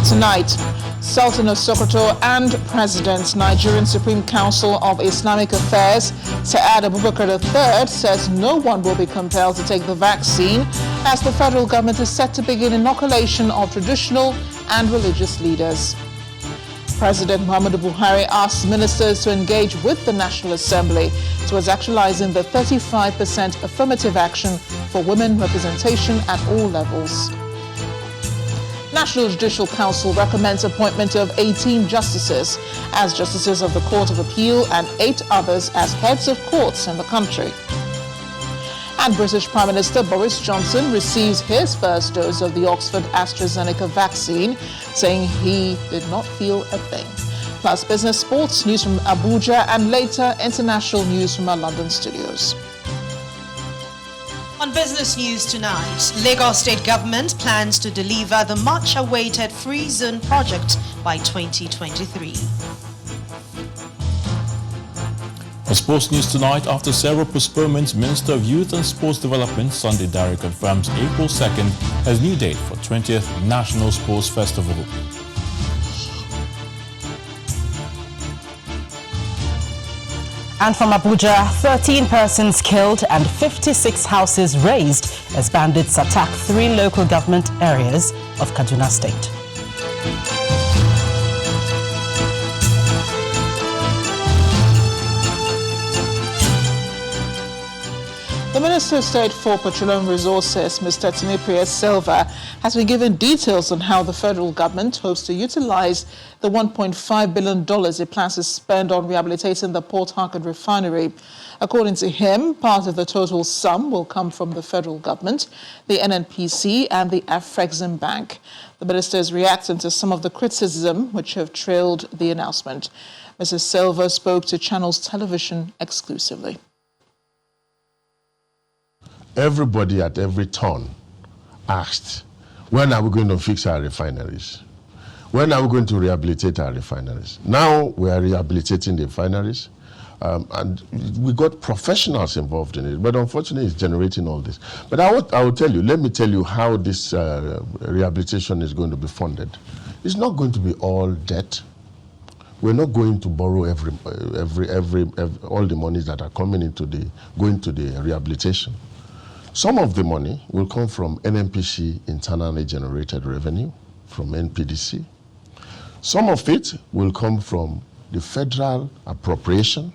Tonight, Sultan of Sokoto and President, Nigerian Supreme Council of Islamic Affairs, Saad Abubakar III, says no one will be compelled to take the vaccine as the federal government is set to begin inoculation of traditional and religious leaders. President Muhammadu Buhari asked ministers to engage with the National Assembly towards actualizing the 35% affirmative action for women representation at all levels. National Judicial Council recommends appointment of 18 justices as justices of the Court of Appeal and 8 others as heads of courts in the country. And British Prime Minister Boris Johnson receives his first dose of the Oxford AstraZeneca vaccine, saying he did not feel a thing. Plus business, sports, news from Abuja, and later international news from our London studios. On business news tonight, Lagos State Government plans to deliver the much-awaited Free Zone project by 2023. On sports news tonight, after several postponements, Minister of Youth and Sports Development Sunday Diary confirms April 2nd as new date for 20th National Sports Festival. And from Abuja, 13 persons killed and 56 houses razed as bandits attack 3 local government areas of Kaduna State. The Minister of State for Petroleum Resources, Mr. Timothy Silva, has been given details on how the federal government hopes to utilize the $1.5 billion it plans to spend on rehabilitating the PortHarcourt Refinery. According to him, part of the total sum will come from the federal government, the NNPC, and the Afrexim Bank. The minister is reacting to some of the criticism which have trailed the announcement. Mrs. Silva spoke to Channels Television exclusively. Everybody at every turn asked, when are we going to fix our refineries? When are we going to rehabilitate our refineries? Now we are rehabilitating the refineries, and we got professionals involved in it, but unfortunately it's generating all this. But I will tell you, let me tell you how this rehabilitation is going to be funded. It's not going to be all debt. We're not going to borrow all the monies that are going to the rehabilitation. Some of the money will come from NNPC, internally generated revenue, from NPDC. Some of it will come from the federal appropriation,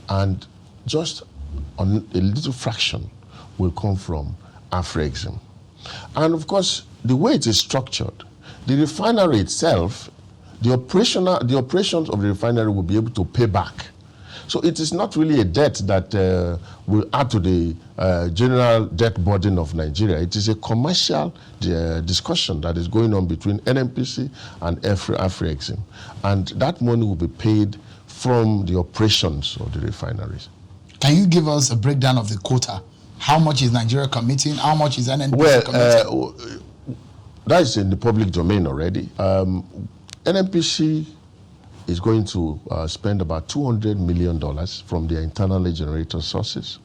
and just a little fraction will come from Afrexim. And of course, the way it is structured, the refinery itself, the operations of the refinery will be able to pay back. So it is not really a debt that will add to the general debt burden of Nigeria. It is a commercial discussion that is going on between NNPC and Afrexim. And that money will be paid from the operations of the refineries. Can you give us a breakdown of the quota? How much is Nigeria committing? How much is NNPC committing? That is in the public domain already. NNPC is going to spend about $200 million from their internally generated sources.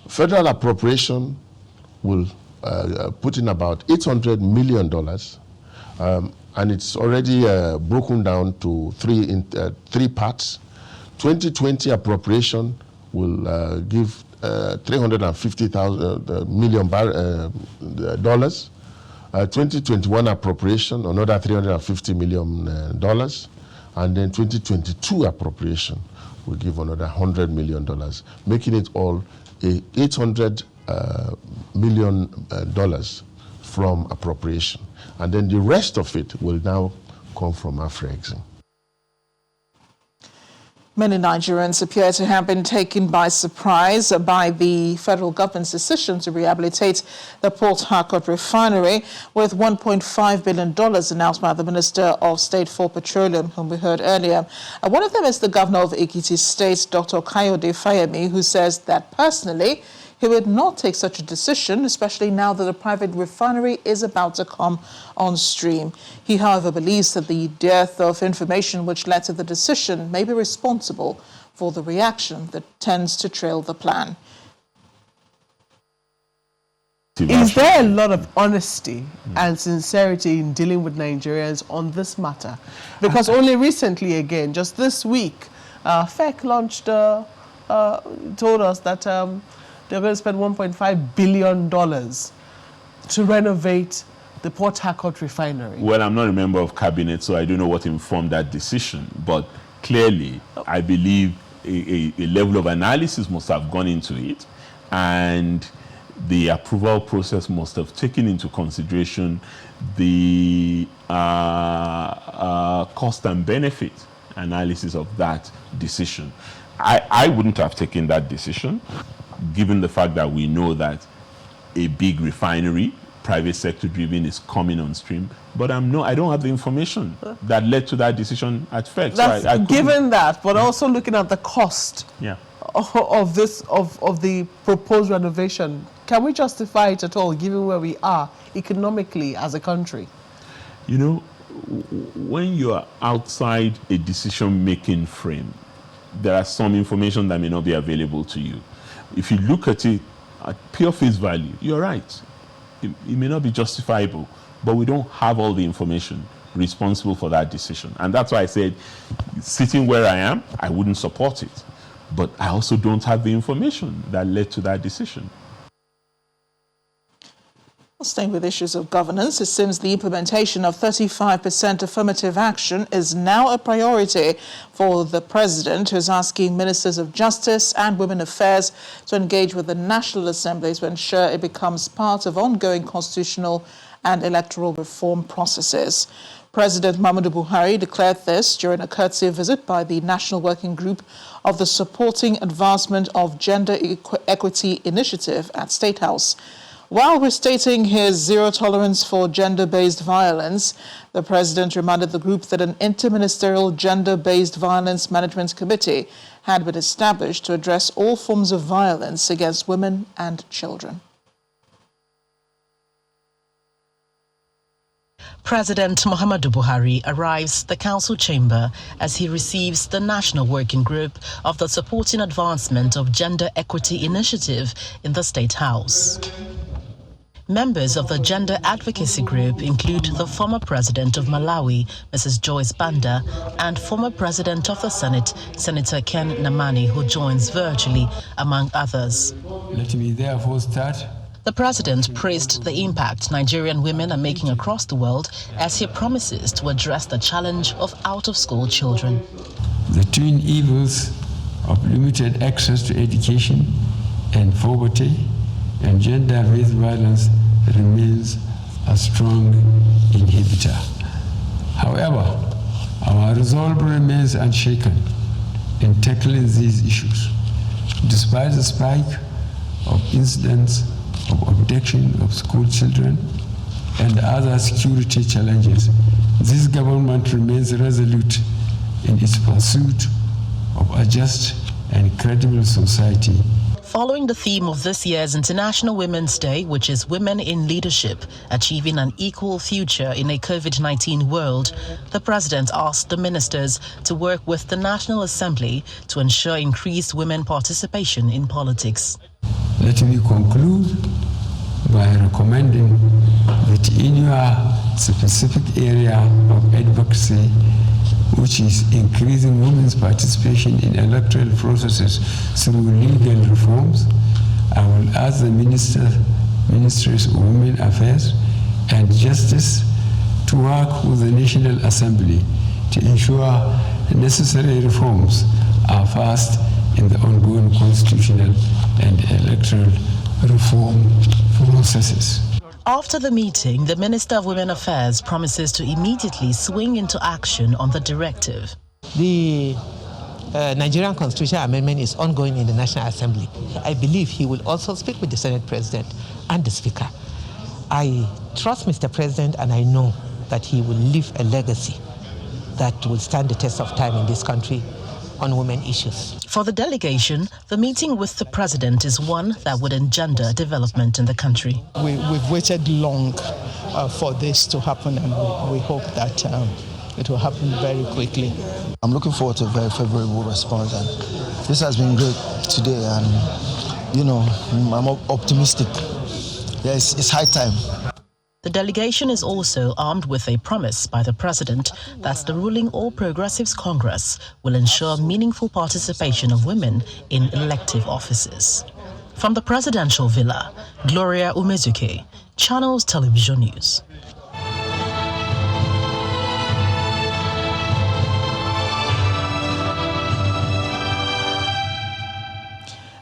Federal appropriation will put in about $800 million, and it's already broken down to three parts. 2020 appropriation will give $350 million. 2021 appropriation, another $350 million. And then 2022 appropriation will give another $100 million, making it all $800 million from appropriation. And then the rest of it will now come from Afrexim. Many Nigerians appear to have been taken by surprise by the federal government's decision to rehabilitate the PortHarcourt Refinery, with $1.5 billion announced by the Minister of State for Petroleum, whom we heard earlier. One of them is the Governor of Ekiti State, Dr. Kayode Fayemi, who says that personally, he would not take such a decision, especially now that a private refinery is about to come on stream. He, however, believes that the dearth of information which led to the decision may be responsible for the reaction that tends to trail the plan. Is there a lot of honesty and sincerity in dealing with Nigerians on this matter? Because only recently, again, just this week, FEC launched, told us that they're going to spend $1.5 billion to renovate the PortHarcourt Refinery. Well, I'm not a member of cabinet, so I don't know what informed that decision. But clearly, I believe a level of analysis must have gone into it, and the approval process must have taken into consideration the cost and benefit analysis of that decision. I wouldn't have taken that decision, given the fact that we know that a big refinery, private sector driven, is coming on stream. But I don't have the information that led to that decision at FEC. That's So given that, but also looking at the cost of the proposed renovation. Can we justify it at all, given where we are economically as a country? You know, when you are outside a decision-making frame, there are some information that may not be available to you. If you look at it at pure face value, you're right. It may not be justifiable, but we don't have all the information responsible for that decision. And that's why I said, sitting where I am, I wouldn't support it. But I also don't have the information that led to that decision. Staying with issues of governance, it seems the implementation of 35% affirmative action is now a priority for the president, who is asking ministers of justice and women affairs to engage with the National Assembly to ensure it becomes part of ongoing constitutional and electoral reform processes. President Muhammadu Buhari declared this during a courtesy visit by the National Working Group of the Supporting Advancement of Gender Equity Initiative at State House. While restating his zero tolerance for gender-based violence, the president reminded the group that an interministerial gender-based violence management committee had been established to address all forms of violence against women and children. President Muhammadu Buhari arrives the council chamber as he receives the National Working Group of the Supporting Advancement of Gender Equity Initiative in the State House. Members of the gender advocacy group include the former president of Malawi, Mrs. Joyce Banda, and former president of the Senate, Senator Ken Namani, who joins virtually, among others. Let me therefore start. The president praised the impact Nigerian women are making across the world as he promises to address the challenge of out-of-school children. The twin evils of limited access to education and poverty and gender-based violence remains a strong inhibitor. However, our resolve remains unshaken in tackling these issues. Despite the spike of incidents of abduction of school children and other security challenges, this government remains resolute in its pursuit of a just and credible society. Following the theme of this year's International Women's Day, which is Women in Leadership, Achieving an Equal Future in a COVID-19 World, the President asked the ministers to work with the National Assembly to ensure increased women participation in politics. Let me conclude by recommending that in your specific area of advocacy, which is increasing women's participation in electoral processes through legal reforms, I will ask the Ministries of Women Affairs and Justice to work with the National Assembly to ensure necessary reforms are passed in the ongoing constitutional and electoral reform processes. After the meeting, the Minister of Women Affairs promises to immediately swing into action on the directive. The Nigerian constitutional amendment is ongoing in the National Assembly. I believe he will also speak with the Senate President and the Speaker. I trust Mr. President, and I know that he will leave a legacy that will stand the test of time in this country on women issues. For the delegation, the meeting with the president is one that would engender development in the country. We've waited long for this to happen, and we hope that it will happen very quickly. I'm looking forward to a very favorable response, and this has been great today, and you know, I'm optimistic Yes, it's high time. The delegation is also armed with a promise by the president that the ruling All Progressives Congress will ensure meaningful participation of women in elective offices. From the presidential villa, Gloria Umezuke, Channels Television News.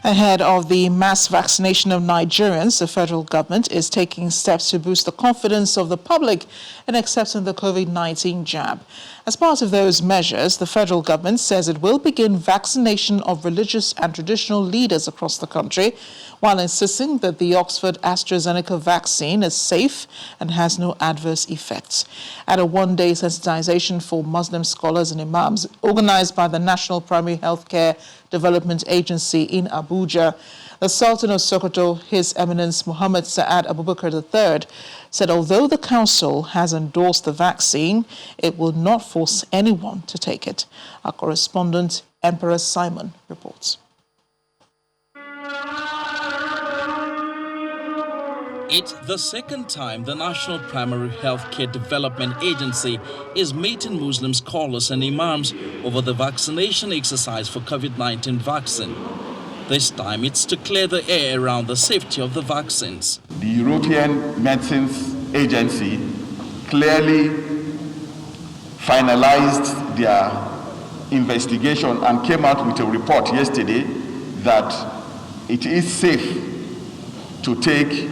Ahead of the mass vaccination of Nigerians, the federal government is taking steps to boost the confidence of the public in accepting the COVID-19 jab. As part of those measures, the federal government says it will begin vaccination of religious and traditional leaders across the country, while insisting that the Oxford-AstraZeneca vaccine is safe and has no adverse effects. At a one-day sensitization for Muslim scholars and imams organized by the National Primary Healthcare Development Agency in Abuja, the Sultan of Sokoto, His Eminence Muhammad Sa'ad Abubakar III, said although the council has endorsed the vaccine, it will not force anyone to take it. Our correspondent, Emperor Simon, reports. It's the second time the National Primary Healthcare Development Agency is meeting Muslim scholars and imams over the vaccination exercise for COVID-19 vaccine. This time it's to clear the air around the safety of the vaccines. The European Medicines Agency clearly finalized their investigation and came out with a report yesterday that it is safe to take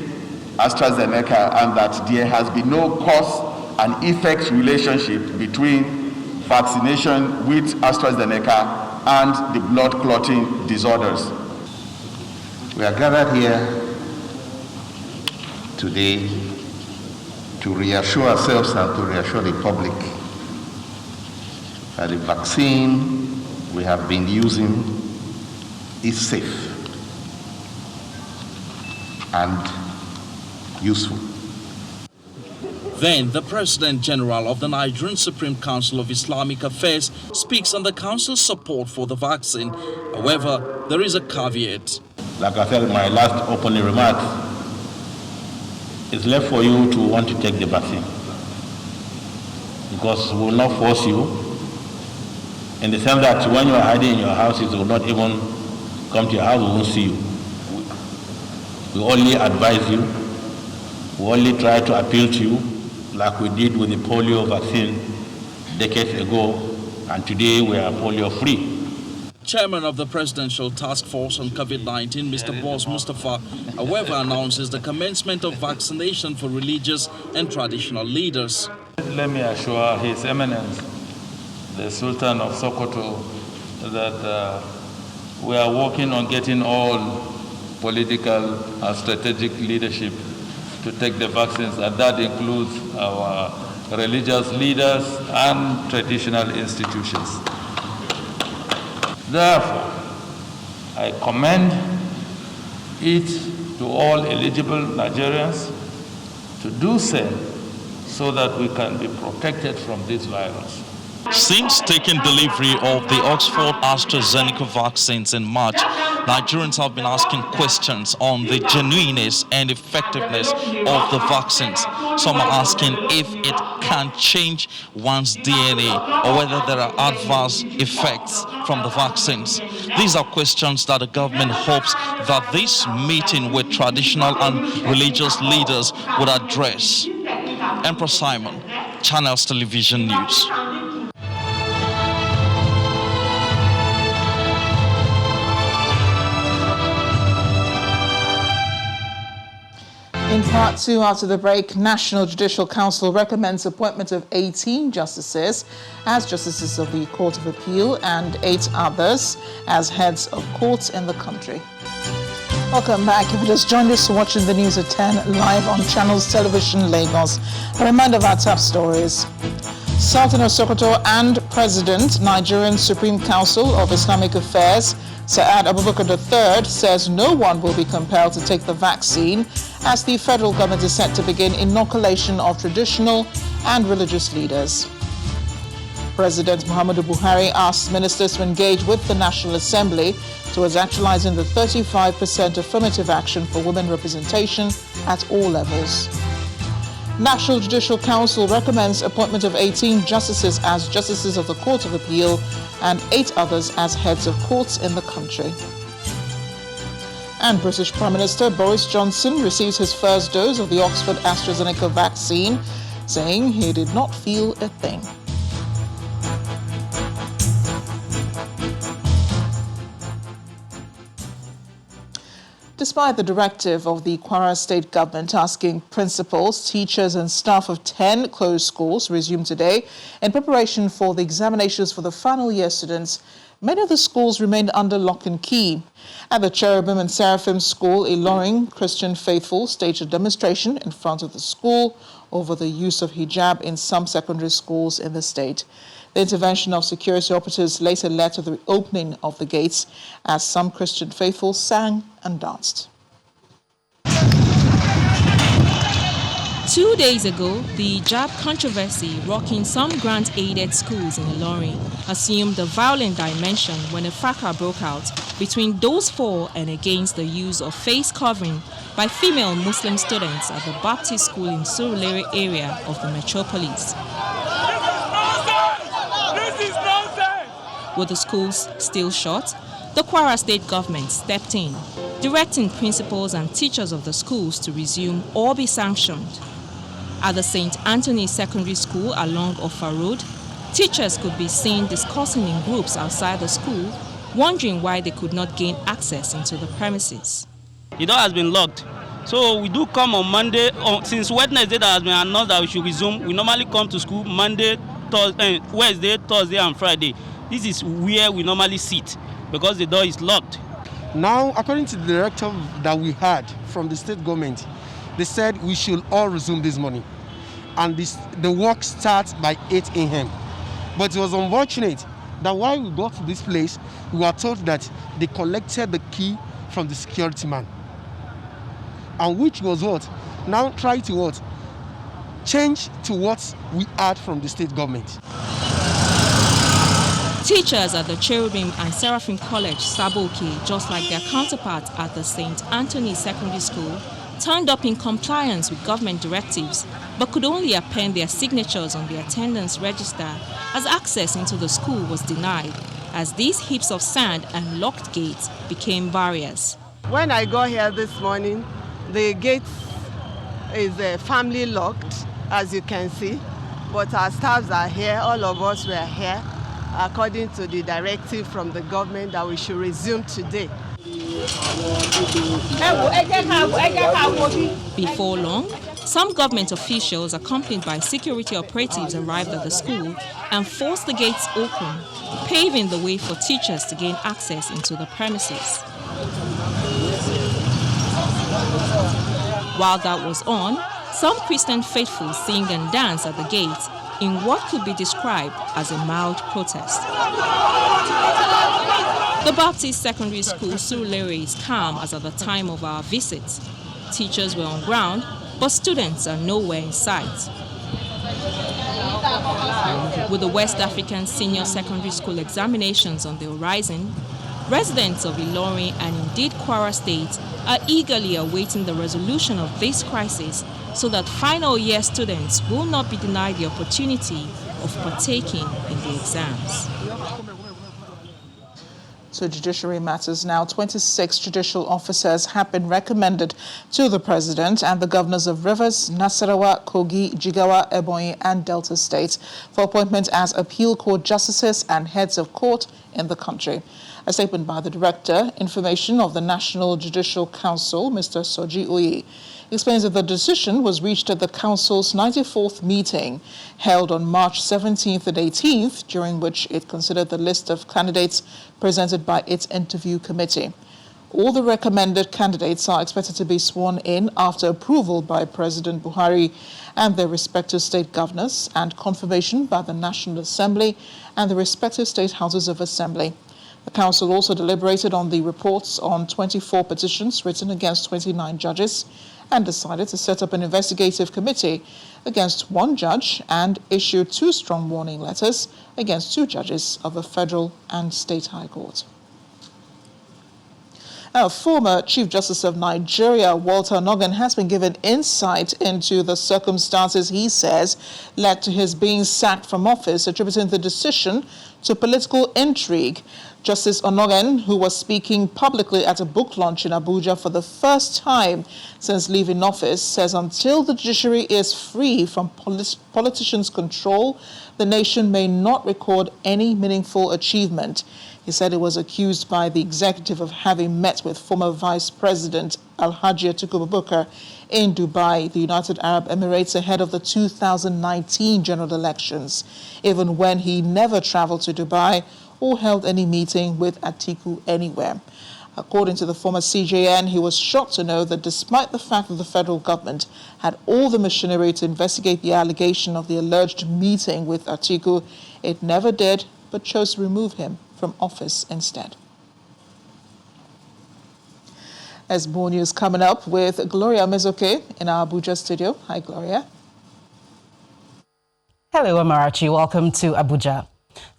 AstraZeneca and that there has been no cause and effect relationship between vaccination with AstraZeneca and the blood clotting disorders. We are gathered here today to reassure ourselves and to reassure the public that the vaccine we have been using is safe and useful. Then the President General of the Nigerian Supreme Council of Islamic Affairs speaks on the council's support for the vaccine. However, there is a caveat. Like I said in my last opening remarks, it's left for you to want to take the vaccine, because we will not force you, in the sense that when you are hiding in your houses, we will not even come to your house, we won't see you. We only advise you, we only try to appeal to you, like we did with the polio vaccine decades ago, and today we are polio free. Chairman of the Presidential Task Force on COVID-19, Mr. Boss Mustafa, however, announces the commencement of vaccination for religious and traditional leaders. Let me assure His Eminence, the Sultan of Sokoto, that we are working on getting all political and strategic leadership to take the vaccines, and that includes our religious leaders and traditional institutions. Therefore, I commend it to all eligible Nigerians to do so that we can be protected from this virus. Since taking delivery of the Oxford-AstraZeneca vaccines in March, Nigerians have been asking questions on the genuineness and effectiveness of the vaccines. Some are asking if it can change one's DNA or whether there are adverse effects from the vaccines. These are questions that the government hopes that this meeting with traditional and religious leaders would address. Emperor Simon, Channels Television News. In part two, after the break, National Judicial Council recommends appointment of 18 justices as justices of the Court of Appeal and 8 others as heads of courts in the country. Welcome back. If you just joined us watching the news at 10 live on Channels Television Lagos, a reminder of our top stories. Sultan of Sokoto and President, Nigerian Supreme Council of Islamic Affairs, Sa'ad Abubakar III, says no one will be compelled to take the vaccine as the federal government is set to begin inoculation of traditional and religious leaders. President Muhammadu Buhari asked ministers to engage with the National Assembly towards actualizing the 35% affirmative action for women representation at all levels. National Judicial Council recommends appointment of 18 justices as justices of the Court of Appeal and 8 others as heads of courts in the country. And British Prime Minister Boris Johnson receives his first dose of the Oxford AstraZeneca vaccine, saying he did not feel a thing. Despite the directive of the Kwara State government asking principals, teachers and staff of 10 closed schools resume today in preparation for the examinations for the final year students, many of the schools remained under lock and key. At the Cherubim and Seraphim School, Ilorin, Christian faithful staged a demonstration in front of the school over the use of hijab in some secondary schools in the state. The intervention of security operatives later led to the opening of the gates as some Christian faithful sang and danced. 2 days ago, the hijab controversy rocking some grant-aided schools in Ilorin assumed a violent dimension when a fracas broke out between those for and against the use of face covering by female Muslim students at the Baptist school in Surulere area of the metropolis. With the schools still shut, the Kwara State government stepped in, directing principals and teachers of the schools to resume or be sanctioned. At the St. Anthony Secondary School along Offa Road, teachers could be seen discussing in groups outside the school, wondering why they could not gain access into the premises. The door has been locked. So we do come on Monday, since Wednesday that has been announced that we should resume. We normally come to school Monday, Wednesday, Thursday and Friday. This is where we normally sit because the door is locked. Now, according to the directive that we had from the state government, they said we should all resume this morning. And the work starts by 8 a.m. But it was unfortunate that while we got to this place, we were told that they collected the key from the security man. And which was what? Now try to what? Change to what we had from the state government. Teachers at the Cherubim and Seraphim College, Saboke, just like their counterparts at the St. Anthony Secondary School, turned up in compliance with government directives, but could only append their signatures on the attendance register as access into the school was denied, as these heaps of sand and locked gates became barriers. When I got here this morning, the gate is family locked, as you can see, but our staffs are here, all of us were here, according to the directive from the government that we should resume today. Before long, some government officials accompanied by security operatives arrived at the school and forced the gates open, paving the way for teachers to gain access into the premises. While that was on, some Christian faithful sing and dance at the gates in what could be described as a mild protest. The Baptist Secondary School Surulere is calm as at the time of our visit. Teachers were on ground, but students are nowhere in sight. With the West African Senior Secondary School examinations on the horizon, residents of Ilorin and indeed Kwara State are eagerly awaiting the resolution of this crisis so that final year students will not be denied the opportunity of partaking in the exams. So Judiciary matters now. 26 judicial officers have been recommended to the President and the governors of Rivers, Nasarawa, Kogi, Jigawa, Ebonyi and Delta states for appointment as appeal court justices and heads of court in the country. A statement by the Director, Information of the National Judicial Council, Mr. Soji Oye, explains that the decision was reached at the Council's 94th meeting held on March 17th and 18th, during which it considered the list of candidates presented by its interview committee. All the recommended candidates are expected to be sworn in after approval by President Buhari and their respective state governors and confirmation by the National Assembly and the respective state houses of assembly. The Council also deliberated on the reports on 24 petitions written against 29 judges and decided to set up an investigative committee against one judge and issue 2 strong warning letters against 2 judges of the federal and state high court. Former Chief Justice of Nigeria, Walter Onnoghen, has been given insight into the circumstances he says led to his being sacked from office, attributing the decision to political intrigue. Justice Onnoghen, who was speaking publicly at a book launch in Abuja for the first time since leaving office, says until the judiciary is free from politicians' control, the nation may not record any meaningful achievement. He said he was accused by the executive of having met with former Vice President Alhaji Atiku Abubakar in Dubai, the United Arab Emirates, ahead of the 2019 general elections, even when he never traveled to Dubai or held any meeting with Atiku anywhere. According to the former CJN, he was shocked to know that despite the fact that the federal government had all the machinery to investigate the allegation of the alleged meeting with Atiku, it never did, but chose to remove him from office instead. There's more news coming up with Gloria Mezoke in our Abuja studio. Hi, Gloria. Hello, Amarachi. Welcome to Abuja.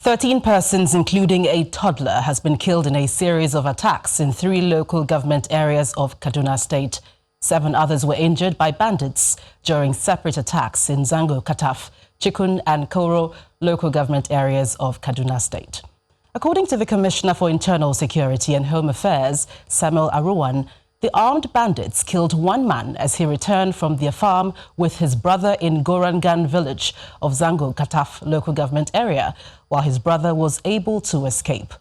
13 persons, including a toddler, has been killed in a series of attacks in 3 local government areas of Kaduna State. 7 others were injured by bandits during separate attacks in Zango, Kataf, Chikun and Koro local government areas of Kaduna State. According to the Commissioner for Internal Security and Home Affairs, Samuel Aruwan, the armed bandits killed 1 man as he returned from their farm with his brother in Gorangan village of Zango Kataf local government area, while his brother was able to escape.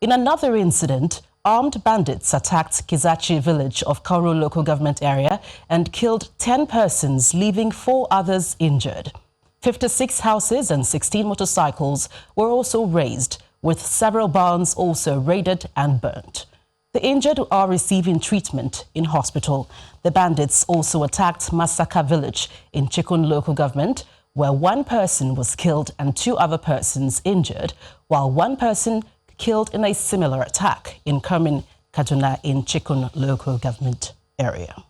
In another incident, armed bandits attacked Kizachi village of Koro local government area and killed 10 persons, leaving 4 others injured. 56 houses and 16 motorcycles were also razed, with several barns also raided and burnt. The injured are receiving treatment in hospital. The bandits also attacked Masaka village in Chikun local government, where 1 person was killed and 2 other persons injured, while 1 person killed in a similar attack in Kermin, Kaduna in Chikun local government area.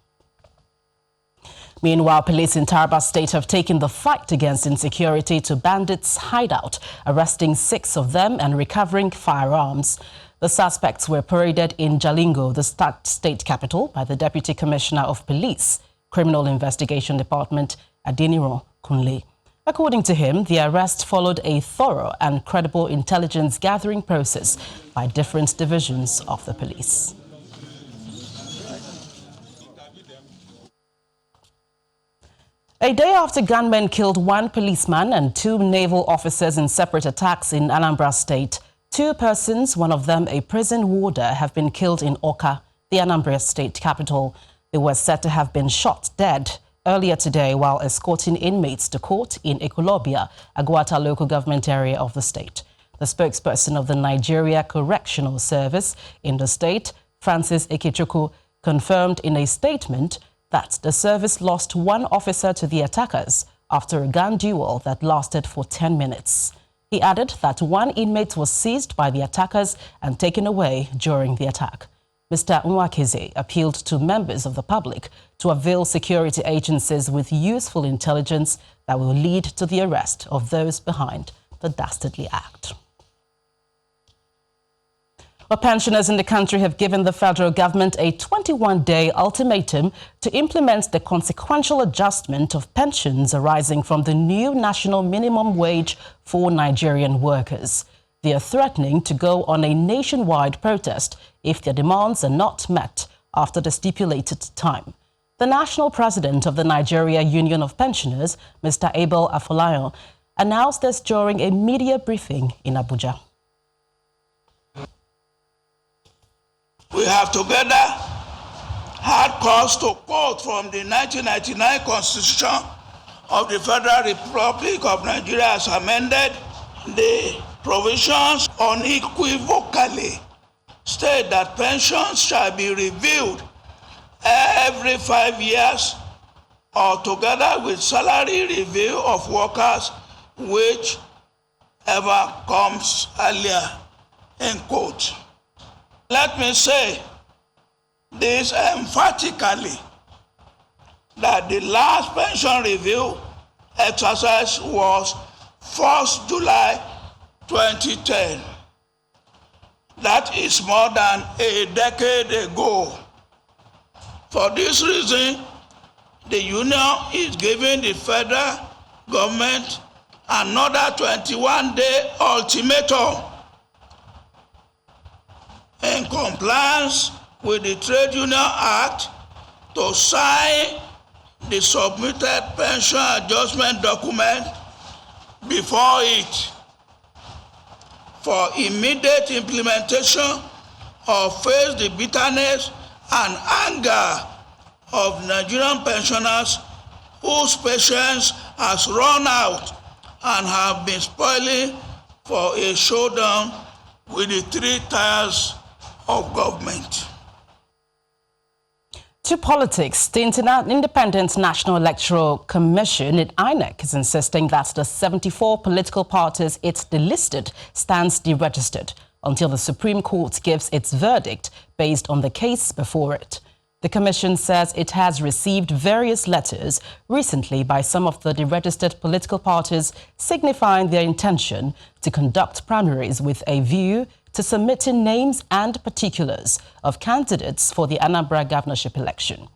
Meanwhile, police in Taraba State have taken the fight against insecurity to bandits' hideout, arresting 6 of them and recovering firearms. The suspects were paraded in Jalingo, the state capital, by the Deputy Commissioner of Police, Criminal Investigation Department, Adeniro Kunle. According to him, the arrest followed a thorough and credible intelligence gathering process by different divisions of the police. A day after gunmen killed 1 policeman and 2 naval officers in separate attacks in Anambra State, 2 persons, one of them a prison warder, have been killed in Awka, the Anambra State capital. They were said to have been shot dead earlier today while escorting inmates to court in Ekulobia, Agwata local government area of the state. The spokesperson of the Nigeria Correctional Service in the state, Francis Ikechukwu, confirmed in a statement that the service lost 1 officer to the attackers after a gun duel that lasted for 10 minutes. He added that 1 inmate was seized by the attackers and taken away during the attack. Mr. Nwakize appealed to members of the public to avail security agencies with useful intelligence that will lead to the arrest of those behind the dastardly act. Well, pensioners in the country have given the federal government a 21-day ultimatum to implement the consequential adjustment of pensions arising from the new national minimum wage for Nigerian workers. They are threatening to go on a nationwide protest if their demands are not met after the stipulated time. The national president of the Nigeria Union of Pensioners, Mr. Abel Afolayan, announced this during a media briefing in Abuja. We have together had cause to quote from the 1999 Constitution of the Federal Republic of Nigeria as amended. The provisions unequivocally state that pensions shall be reviewed every 5 years or together with salary review of workers, whichever comes earlier, end quote. Let me say this emphatically. that the last pension review exercise was 1st July 2010. That is more than a decade ago. For this reason, the union is giving the federal government another 21-day ultimatum in compliance with the Trade Union Act to sign the submitted pension adjustment document before it for immediate implementation or face the bitterness and anger of Nigerian pensioners whose patience has run out and have been spoiling for a showdown with the three tiers of government. To politics, the Independent National Electoral Commission, INEC, is insisting that the 74 political parties it delisted stands deregistered until the Supreme Court gives its verdict based on the case before it. The Commission says it has received various letters recently by some of the deregistered political parties signifying their intention to conduct primaries with a view to submitting names and particulars of candidates for the Anambra governorship election.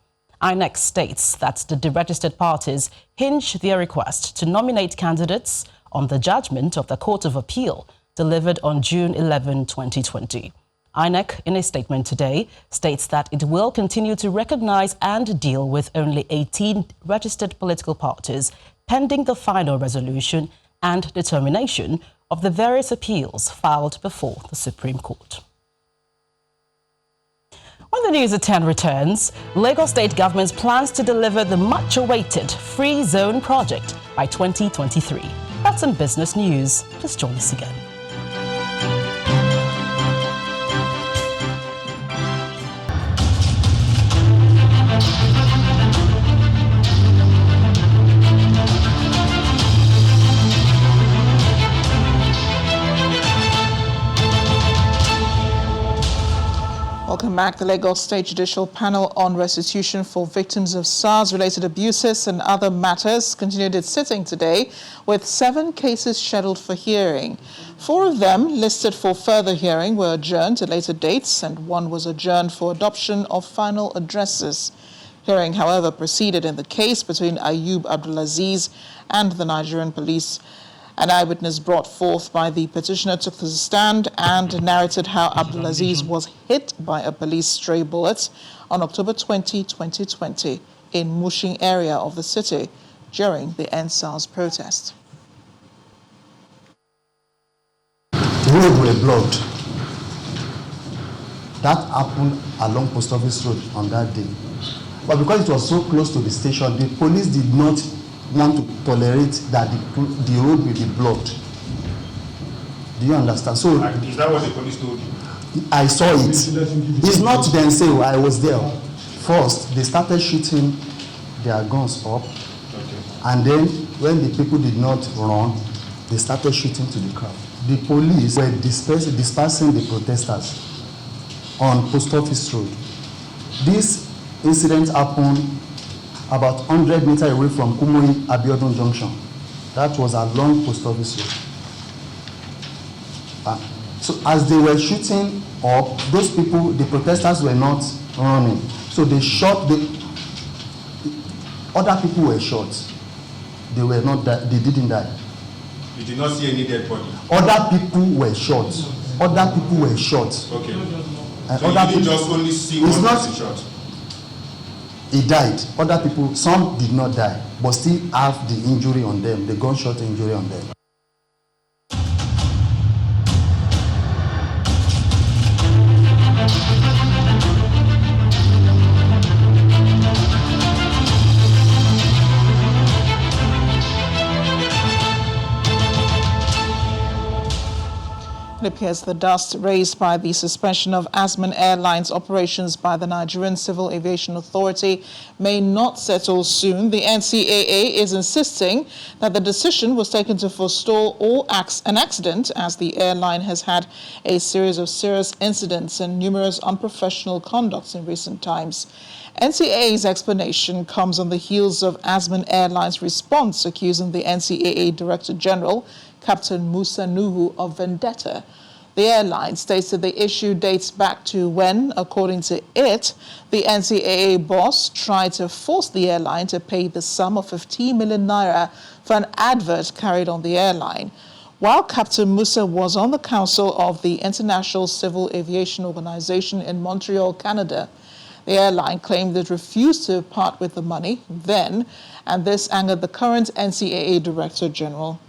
INEC states that the deregistered parties hinge their request to nominate candidates on the judgment of the Court of Appeal delivered on June 11, 2020. INEC, in a statement today, states that it will continue to recognize and deal with only 18 registered political parties pending the final resolution and determination of the various appeals filed before the Supreme Court. When the news at 10 returns, Lagos State government plans to deliver the much-awaited Free Zone project by 2023. That's in business news. Just join us again. Welcome back. The Lagos State Judicial Panel on Restitution for Victims of SARS-related abuses and other matters continued its sitting today with 7 cases scheduled for hearing. 4 of them, listed for further hearing, were adjourned to later dates, and 1 was adjourned for adoption of final addresses. Hearing, however, proceeded in the case between Ayub Abdulaziz and the Nigerian police. An eyewitness brought forth by the petitioner took the stand and narrated how Abdulaziz was hit by a police stray bullet on October 20, 2020 in Mushin area of the city during the EndSARS protest. Road were blocked. That happened along Post Office Road on that day. But because it was so close to the station, the police did not want to tolerate that the road will be blocked. Do you understand? So is that what the police told you? I saw it. It's not them say I was there. First, they started shooting their guns up, and then when the people did not run, they started shooting to the crowd. The police were dispersing the protesters on Post Office Road. This incident happened about 100 meters away from Kumoyi Abiodun Junction. That was along Post Office Road. So as they were shooting up, those people, the protesters were not running. So they shot, other people were shot. They were not, they didn't die. You did not see any dead body? Other people were shot. Other people were shot. Okay. And so you didn't just only see one person shot? He died. Other people, some did not die, but still have the injury on them, the gunshot injury on them. It appears the dust raised by the suspension of Azman Airlines operations by the Nigerian Civil Aviation Authority may not settle soon. The NCAA is insisting that the decision was taken to forestall an accident, as the airline has had a series of serious incidents and numerous unprofessional conducts in recent times. NCAA's explanation comes on the heels of Azman Airlines' response accusing the NCAA Director General, Captain Musa Nuhu, of vendetta. The airline states that the issue dates back to when, according to it, the NCAA boss tried to force the airline to pay the sum of 15 million naira for an advert carried on the airline. While Captain Musa was on the council of the International Civil Aviation Organization in Montreal, Canada, the airline claimed it refused to part with the money then, and this angered the current NCAA Director General.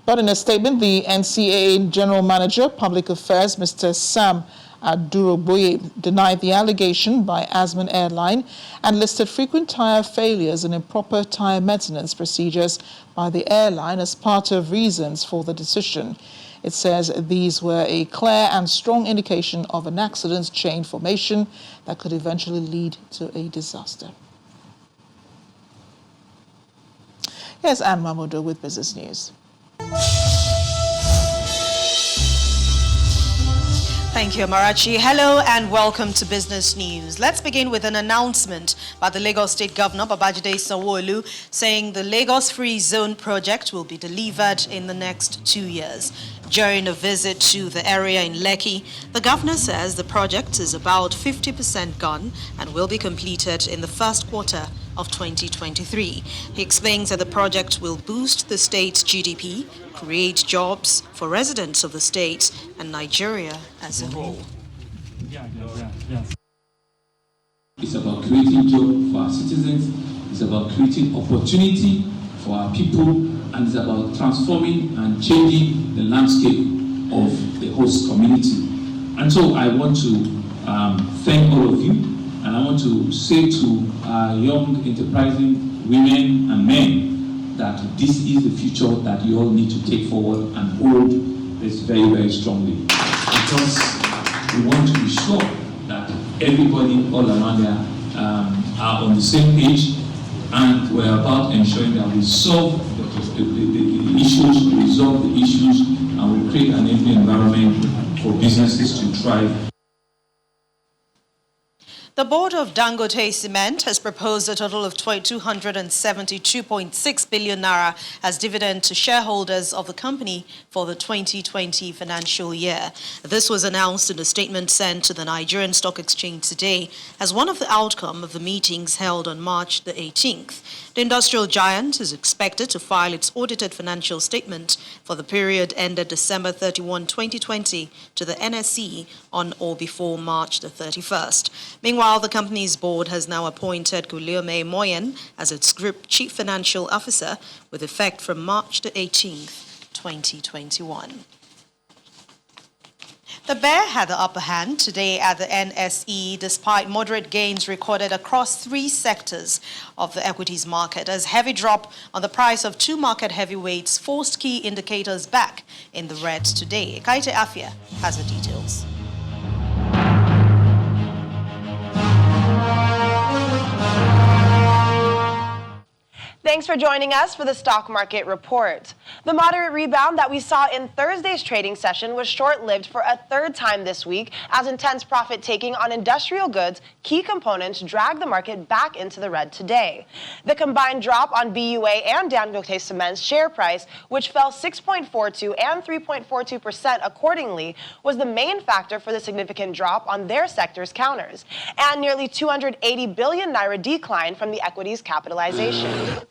But in a statement, the NCAA General Manager, Public Affairs, Mr. Sam Aduroboye, denied the allegation by Azman Airline and listed frequent tire failures and improper tire maintenance procedures by the airline as part of reasons for the decision. It says these were a clear and strong indication of an accident chain formation that could eventually lead to a disaster. Here's Anne Mamodo with Business News. Thank you, Amarachi. Hello and welcome to Business News. Let's begin with an announcement by the Lagos State Governor, Babajide Sanwo-Olu, saying the Lagos Free Zone project will be delivered in the next 2 years. During a visit to the area in Lekki, the governor says the project is about 50% gone and will be completed in the first quarter of 2023. He explains that the project will boost the state's GDP, create jobs for residents of the state and Nigeria as a whole. It's about creating jobs for our citizens, it's about creating opportunity for our people, and it's about transforming and changing the landscape of the host community. And so I want to thank all of you, and I want to say to our young enterprising women and men that this is the future that you all need to take forward and hold this very, very strongly. Because we want to be sure that everybody all around there are on the same page, and we're about ensuring that we solve the issues, we resolve the issues, and we create an environment for businesses to thrive. The board of Dangote Cement has proposed a total of 272.6 billion naira as dividend to shareholders of the company for the 2020 financial year. This was announced in a statement sent to the Nigerian Stock Exchange today as one of the outcome of the meetings held on March the 18th. The industrial giant is expected to file its audited financial statement for the period ended December 31, 2020 to the NSE on or before March the 31st. Meanwhile, the company's board has now appointed Guliome Moyen as its Group Chief Financial Officer with effect from March the 18th, 2021. The bear had the upper hand today at the NSE despite moderate gains recorded across 3 sectors of the equities market as heavy drop on the price of 2 market heavyweights forced key indicators back in the red today. Kayode Fayemi has the details. Thanks for joining us for the Stock Market Report. The moderate rebound that we saw in Thursday's trading session was short-lived for a third time this week as intense profit-taking on industrial goods, key components, dragged the market back into the red today. The combined drop on BUA and Dangote Cement's share price, which fell 6.42% and 3.42% accordingly, was the main factor for the significant drop on their sector's counters, and nearly 280 billion naira decline from the equities capitalization.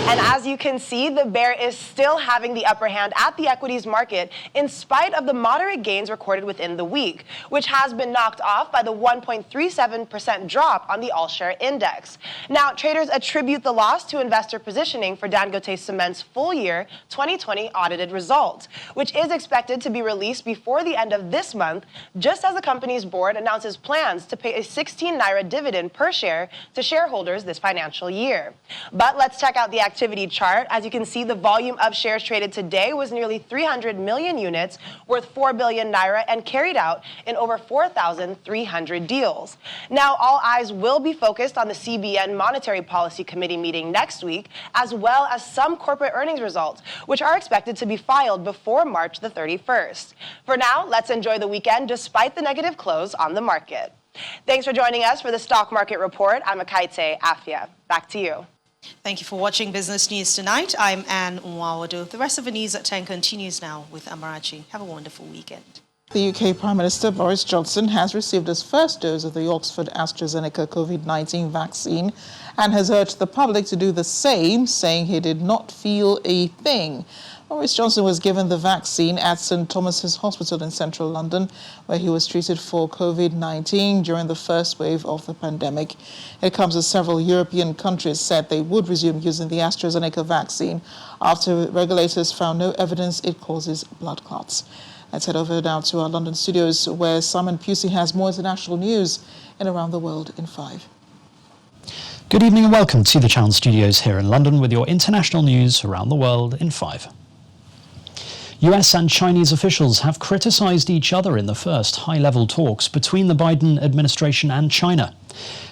And as you can see, the bear is still having the upper hand at the equities market in spite of the moderate gains recorded within the week, which has been knocked off by the 1.37% drop on the all-share index. Now, traders attribute the loss to investor positioning for Dangote Cement's full-year 2020 audited results, which is expected to be released before the end of this month, just as the company's board announces plans to pay a 16 naira dividend per share to shareholders this financial year. But let's check out the activity chart. As you can see, the volume of shares traded today was nearly 300 million units worth 4 billion naira and carried out in over 4,300 deals. Now, all eyes will be focused on the CBN Monetary Policy Committee meeting next week, as well as some corporate earnings results, which are expected to be filed before March the 31st. For now, let's enjoy the weekend despite the negative close on the market. Thanks for joining us for the Stock Market Report. I'm Akaite Afia. Back to you. Thank you for watching Business News Tonight. I'm Anne Nwawadu. The rest of the news at 10 continues now with Amarachi. Have a wonderful weekend. The UK Prime Minister Boris Johnson has received his first dose of the Oxford AstraZeneca COVID-19 vaccine and has urged the public to do the same, saying he did not feel a thing. Boris Johnson was given the vaccine at St Thomas's Hospital in central London, where he was treated for COVID-19 during the first wave of the pandemic. It comes as several European countries said they would resume using the AstraZeneca vaccine after regulators found no evidence it causes blood clots. Let's head over now to our London studios, where Simon Pusey has more international news in Around the World in 5. Good evening and welcome to the Channel Studios here in London with your international news around the world in 5. US and Chinese officials have criticized each other in the first high-level talks between the Biden administration and China.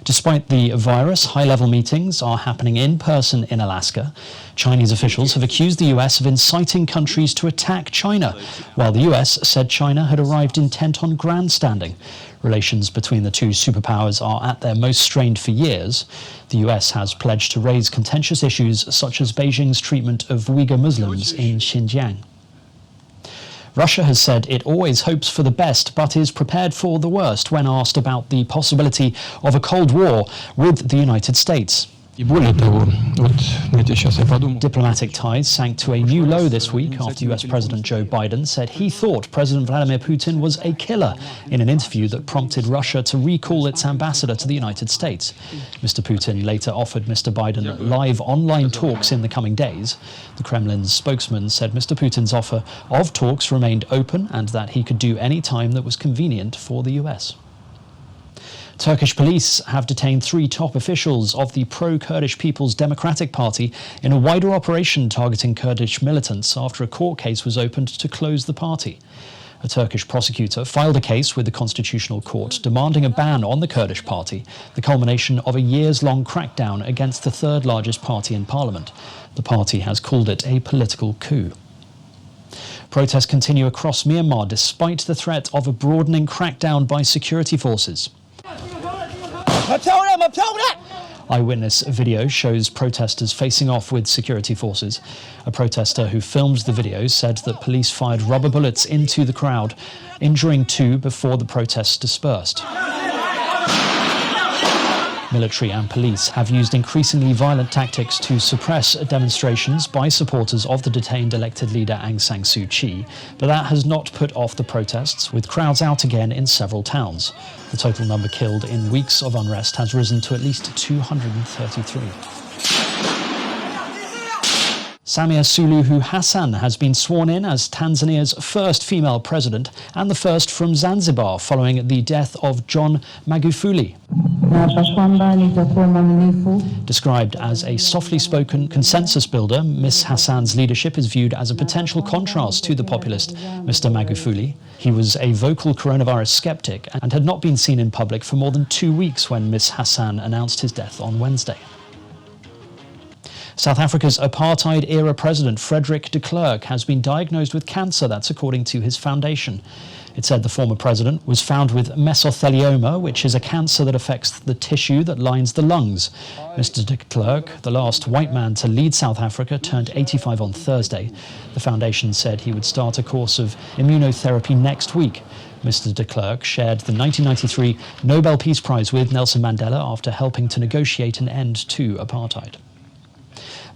Despite the virus, high-level meetings are happening in person in Alaska. Chinese officials have accused the US of inciting countries to attack China, while the US said China had arrived intent on grandstanding. Relations between the two superpowers are at their most strained for years. The US has pledged to raise contentious issues such as Beijing's treatment of Uyghur Muslims in Xinjiang. Russia has said it always hopes for the best but is prepared for the worst when asked about the possibility of a Cold War with the United States. Diplomatic ties sank to a new low this week after US President Joe Biden said he thought President Vladimir Putin was a killer in an interview that prompted Russia to recall its ambassador to the United States. Mr. Putin later offered Mr. Biden live online talks in the coming days. The Kremlin's spokesman said Mr. Putin's offer of talks remained open and that he could do any time that was convenient for the US. Turkish police have detained 3 top officials of the pro-Kurdish People's Democratic Party in a wider operation targeting Kurdish militants after a court case was opened to close the party. A Turkish prosecutor filed a case with the Constitutional Court demanding a ban on the Kurdish party, the culmination of a years-long crackdown against the third largest party in parliament. The party has called it a political coup. Protests continue across Myanmar despite the threat of a broadening crackdown by security forces. Eyewitness video shows protesters facing off with security forces. A protester who filmed the video said that police fired rubber bullets into the crowd, injuring 2 before the protests dispersed. Military and police have used increasingly violent tactics to suppress demonstrations by supporters of the detained elected leader Aung San Suu Kyi, but that has not put off the protests, with crowds out again in several towns. The total number killed in weeks of unrest has risen to at least 233. Samia Suluhu Hassan has been sworn in as Tanzania's first female president and the first from Zanzibar following the death of John Magufuli. Described as a softly spoken consensus builder, Ms. Hassan's leadership is viewed as a potential contrast to the populist Mr. Magufuli. He was a vocal coronavirus skeptic and had not been seen in public for more than 2 weeks when Ms. Hassan announced his death on Wednesday. South Africa's apartheid-era president, Frederick de Klerk, has been diagnosed with cancer, that's according to his foundation. It said the former president was found with mesothelioma, which is a cancer that affects the tissue that lines the lungs. Mr. de Klerk, the last white man to lead South Africa, turned 85 on Thursday. The foundation said he would start a course of immunotherapy next week. Mr. de Klerk shared the 1993 Nobel Peace Prize with Nelson Mandela after helping to negotiate an end to apartheid.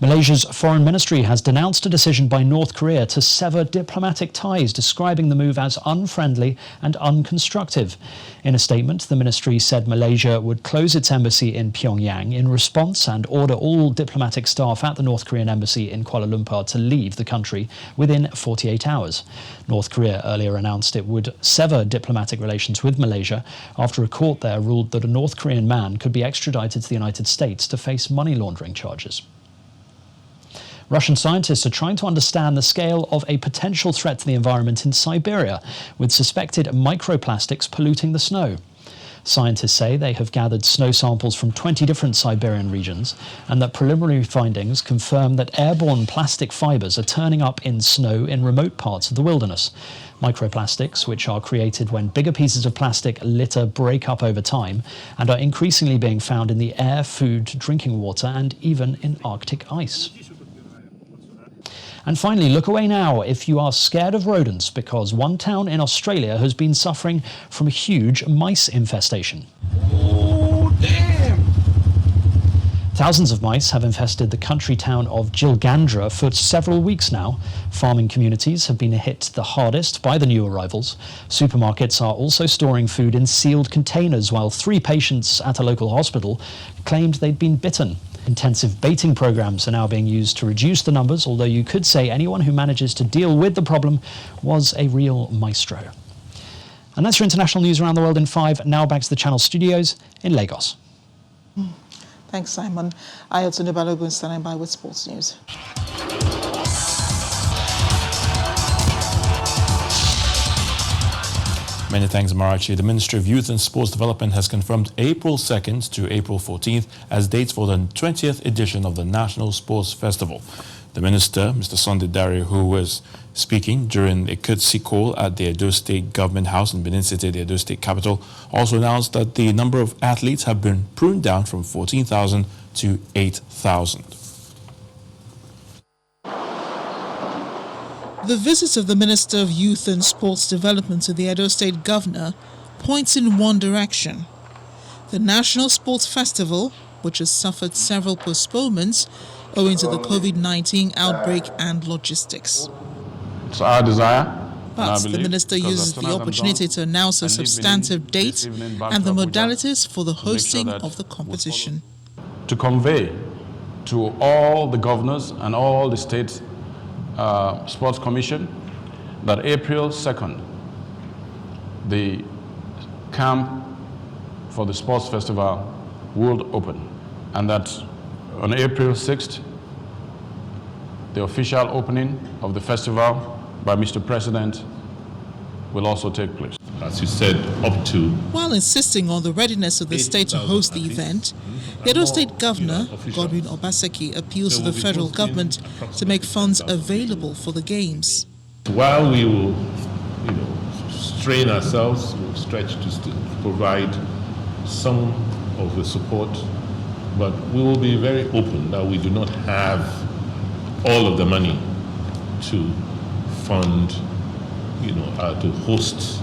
Malaysia's foreign ministry has denounced a decision by North Korea to sever diplomatic ties, describing the move as unfriendly and unconstructive. In a statement, the ministry said Malaysia would close its embassy in Pyongyang in response and order all diplomatic staff at the North Korean embassy in Kuala Lumpur to leave the country within 48 hours. North Korea earlier announced it would sever diplomatic relations with Malaysia after a court there ruled that a North Korean man could be extradited to the United States to face money laundering charges. Russian scientists are trying to understand the scale of a potential threat to the environment in Siberia, with suspected microplastics polluting the snow. Scientists say they have gathered snow samples from 20 different Siberian regions and that preliminary findings confirm that airborne plastic fibres are turning up in snow in remote parts of the wilderness. Microplastics, which are created when bigger pieces of plastic litter break up over time and are increasingly being found in the air, food, drinking water and even in Arctic ice. And finally, look away now if you are scared of rodents, because one town in Australia has been suffering from a huge mice infestation. Oh, damn! Thousands of mice have infested the country town of Gilgandra for several weeks now. Farming communities have been hit the hardest by the new arrivals. Supermarkets are also storing food in sealed containers, while 3 patients at a local hospital claimed they'd been bitten. Intensive baiting programs are now being used to reduce the numbers, although you could say anyone who manages to deal with the problem was a real maestro. And that's your international news around the world in 5. Now back to the Channel studios in Lagos. Thanks, Simon. Ayotunde Balogun standing by with sports news. Many thanks, Marachi. The Ministry of Youth and Sports Development has confirmed April 2nd to April 14th as dates for the 20th edition of the National Sports Festival. The Minister, Mr. Sunday Dare, who was speaking during a courtesy call at the Edo State Government House in Benin City, the Edo State capital, also announced that the number of athletes have been pruned down from 14,000 to 8,000. The visit of the Minister of Youth and Sports Development to the Edo State Governor points in one direction. The National Sports Festival, which has suffered several postponements owing to the COVID-19 outbreak and logistics. It's our desire. But the Minister uses the opportunity to announce a substantive date and the modalities for the hosting of the competition. To convey to all the governors and all the state Sports Commission that April 2nd, the camp for the Sports Festival will open, and that on April 6th, the official opening of the festival by Mr. President will also take place. As you said, up to... While insisting on the readiness of the state to host the event, the Edo State Governor, Godwin Obaseki, appeals to the federal government to make funds available for the games. While we will, strain ourselves, we'll stretch to provide some of the support, but we will be very open that we do not have all of the money to fund, to host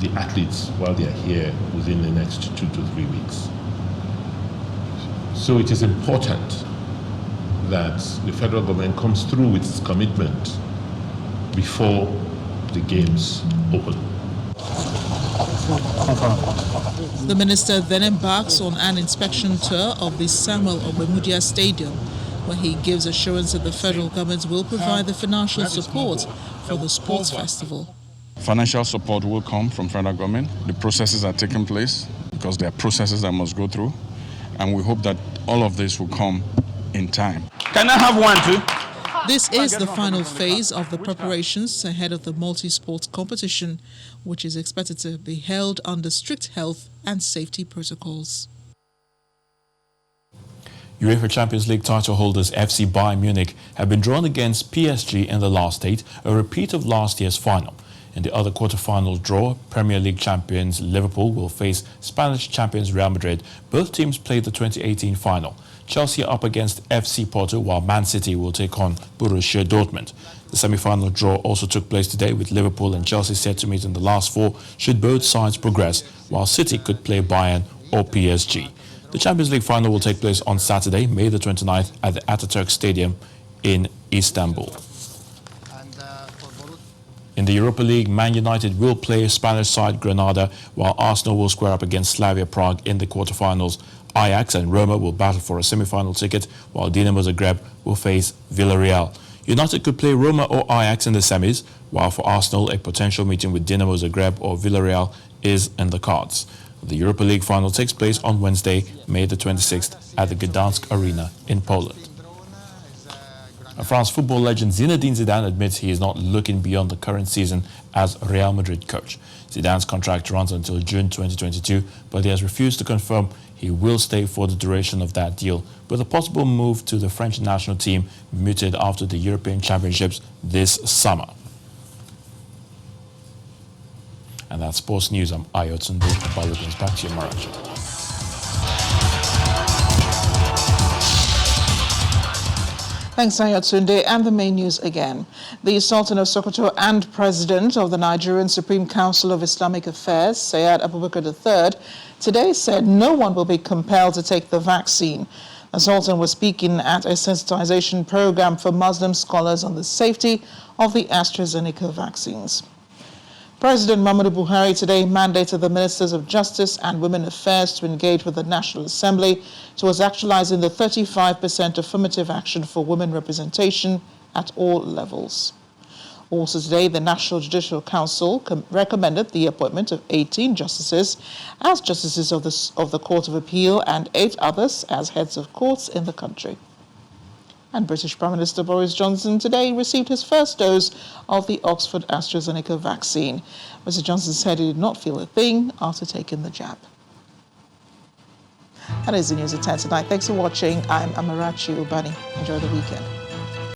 the athletes while they are here within the next 2 to 3 weeks. So it is important that the federal government comes through with its commitment before the games open. The minister then embarks on an inspection tour of the Samuel Ogbemudia Stadium, where he gives assurance that the federal government will provide the financial support for the sports festival. Financial support will come from federal government. The processes are taking place because there are processes that must go through, and we hope that all of this will come in time. Can I have one too? This is the final phase of the preparations ahead of the multi-sports competition, which is expected to be held under strict health and safety protocols. UEFA Champions League title holders FC Bayern Munich have been drawn against PSG in the last 8, a repeat of last year's final. In the other quarter-final draw, Premier League champions Liverpool will face Spanish champions Real Madrid. Both teams played the 2018 final. Chelsea are up against FC Porto, while Man City will take on Borussia Dortmund. The semi-final draw also took place today, with Liverpool and Chelsea set to meet in the last 4 should both sides progress, while City could play Bayern or PSG. The Champions League final will take place on Saturday, May the 29th at the Ataturk Stadium in Istanbul. In the Europa League, Man United will play Spanish side Granada, while Arsenal will square up against Slavia Prague in the quarterfinals. Ajax and Roma will battle for a semi-final ticket, while Dinamo Zagreb will face Villarreal. United could play Roma or Ajax in the semis, while for Arsenal, a potential meeting with Dinamo Zagreb or Villarreal is in the cards. The Europa League final takes place on Wednesday, May the 26th at the Gdansk Arena in Poland. France football legend Zinedine Zidane admits he is not looking beyond the current season as Real Madrid coach. Zidane's contract runs until June 2022, but he has refused to confirm he will stay for the duration of that deal, with a possible move to the French national team mooted after the European Championships this summer. And that's sports news. I'm Ayotunde Balogun. Back to you, Marachi. Thanks, Ayotunde. And the main news again. The Sultan of Sokoto and President of the Nigerian Supreme Council of Islamic Affairs, Syed Abubakar III, today said no one will be compelled to take the vaccine. The Sultan was speaking at a sensitization program for Muslim scholars on the safety of the AstraZeneca vaccines. President Muhammadu Buhari today mandated the Ministers of Justice and Women Affairs to engage with the National Assembly towards actualizing the 35% affirmative action for women representation at all levels. Also today, the National Judicial Council recommended the appointment of 18 justices as justices of the Court of Appeal and 8 others as heads of courts in the country. And British Prime Minister Boris Johnson today received his first dose of the Oxford AstraZeneca vaccine. Mr. Johnson said he did not feel a thing after taking the jab. That is the news at 10 tonight. Thanks for watching. I'm Amarachi Ubani. Enjoy the weekend.